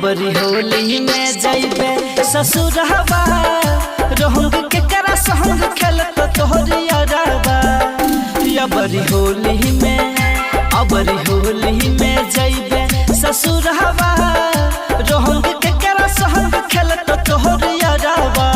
बरी होली में जाइबे ससुरहबा रहंग के करा संग खेलत तोहरी अरबा या बरी होली में जाइबे ससुरहबा रहंग के करा संग खेलत तोहरी अरबा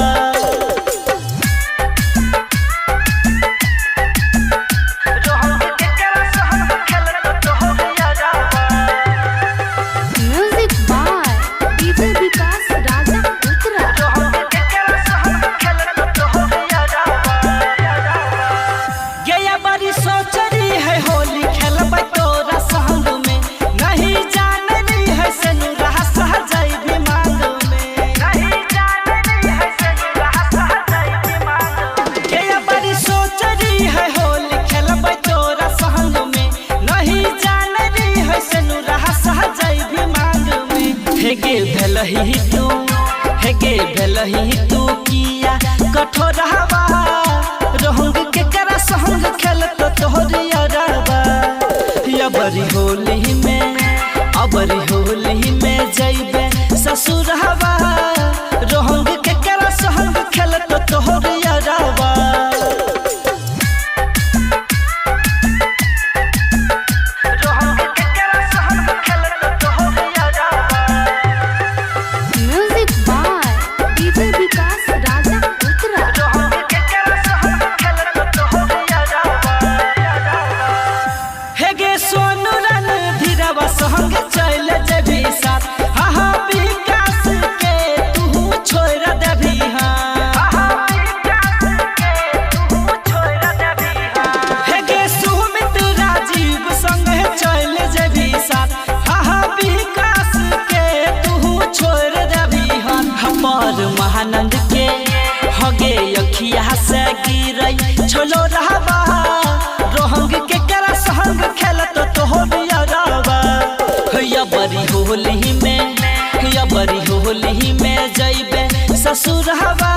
हेगे भलही तू किया कठोरहबा रहंग के करा संग खेलत तोहरी अरबा या बरी होली में जाइबे ससुरहबा रहंग के करा संग खेलत तोहरी अरबा संग चल जबी साथ हा विकास के तू छोड़ देबी हेगे सुमित राजीव संग चल जबी साथ हा विकास के तू छोड़ देबी हमर महानंद के हगे अखिया से गिरई छोलो रहबा रहंग के करा संग खेलत तोहरी अरबा बरी होली में जाइबे ससुरहबा